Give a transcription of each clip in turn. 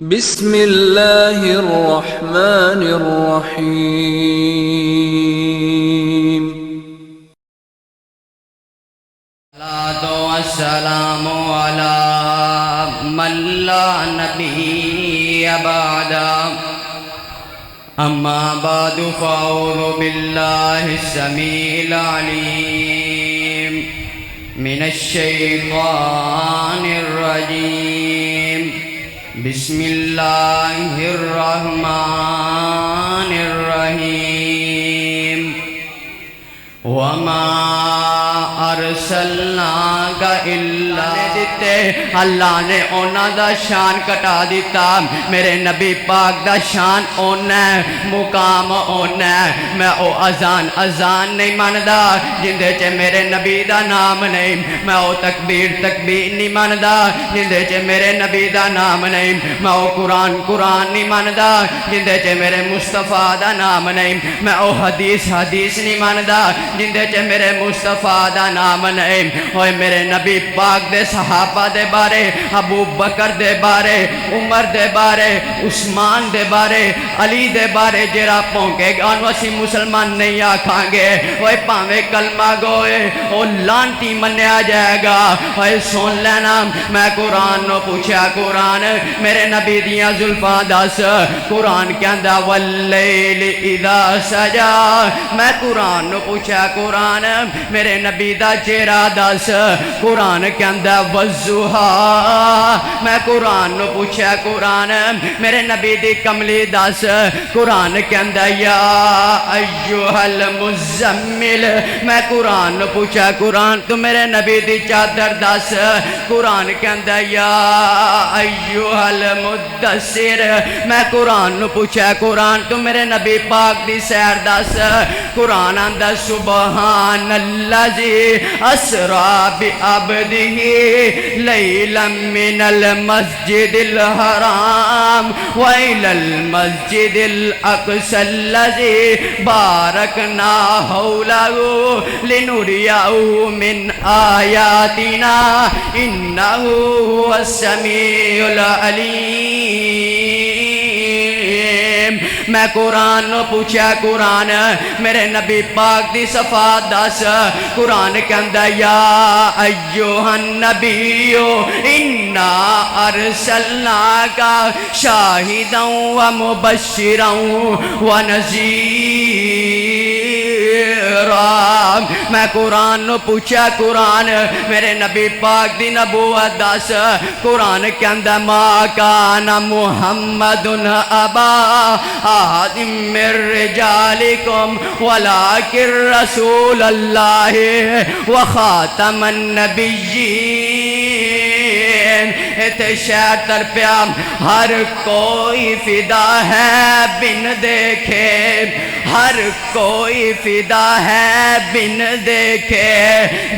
بسم اللہ الرحمن الرحیم الصلاة والسلام على من لا نبي بعده أما بعد فأعوذ بالله السميع العليم من الشيطان الرجيم بسم الله الرحمن الرحيم وما ارسلناک الا اللہ نے اونا دا شان کٹا دیتا میرے نبی پاک دا شان اونا ہے مقام اونا ہے میں او اذان نہیں ماندا جندے چے میرے نبی دا نام نہیں میں او تکبیر نہیں ماندا جندے چے میرے نبی دا نام نہیں میں او قرآن نہیں ماندا جندے چے میرے مصطفیٰ دا نام نہیں میں او حدیث نہیں ماندا جندے چے میرے مصطفیٰ دا نام نہیں ہوئے میرے نبی پاک دے صحابہ دے بارے ابو بکر دے بارے عمر دے بارے عثمان دے بارے علی دے بارے جرا پونکے گا اسی مسلمان نہیں آکھاں گے ہوئے پاوے کلمہ گوئے او لانتی منیا جائے گا ہوئے سن لینا میں قرآن نو پوچھا قرآن میرے نبی دیاں زلفاں دس قرآن کہندا واللیل اذا سجا میں قرآن نو پوچھا قرآن میرے نبی دا چہرہ دس قرآن کہندا والضحا میں قرآن نو پوچھا قرآن میرے نبی دی کملی دس قرآن کہندا یا ایھا المزمل میں قرآن نو پوچھا قرآن تو میرے نبی دی چادر دس قرآن کہندا یا ایھا المدثر میں قرآن نو پوچھا قرآن تو میرے نبی پاک دی سیر دس قرآن آندا سبحان الذی اسرا بعبده لیلا من المسجد الحرام وإلى المسجد الأقصى الذي باركنا حوله لنريه من آياتنا إنه هو السميع العليم میں قرآن نو پوچھا قرآن میرے نبی پاک دی صفات دس قرآن کہندا یا ایھا النبی انا ارسلناک شاہدا ومبشرا ونذیرا میں قرآن نو پوچھا قرآن میرے نبی پاک دی نبوت دس قرآن کہندا ما کان محمد ابا احد من رجالکم ولکن رسول اللہ وخاتم النبیین تے شہر ترپیا ہر کوئی فدا ہے بن دیکھے ہر کوئی فدا ہے بن دیکھے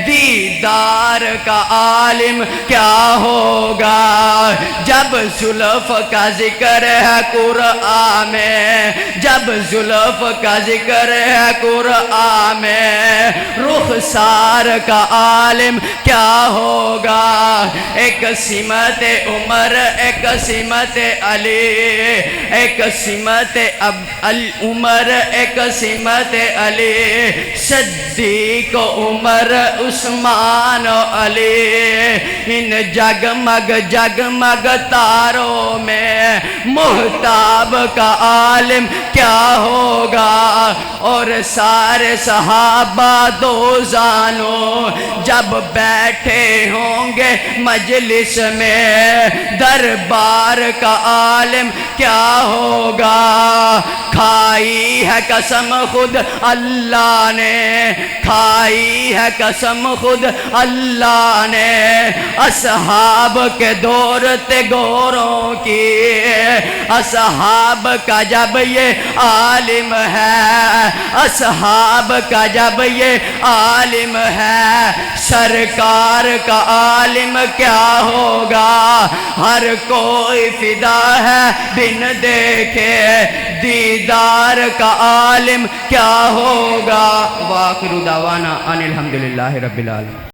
دیدار کا عالم کیا ہوگا جب زلف کا ذکر ہے قرآن میں جب زلف کا ذکر ہے قرآن میں رخسار کا عالم کیا ہوگا ایک سمت عمر ایک سمت علی ایک سمت عمر ایک سمت علی صدیق عمر عثمان علی ان جگمگ تاروں میں محتاب کا عالم کیا ہوگا اور سارے صحابہ دو زانوں جب بیٹھے ہوں گے مجلس میں دربار کا عالم کیا ہوگا کھائی ہے قسم خود اللہ نے کھائی ہے قسم خود اللہ نے اصحاب کے دور تے گوروں کی اصحاب کا جب یہ عالم ہے اصحاب کا جب یہ عالم ہے سرکار کا عالم کیا ہوگا ہر کوئی فدا ہے بن دیکھے دیدار کا عالم کیا ہوگا وآخر دعوانا ان الحمدللہ رب العالمین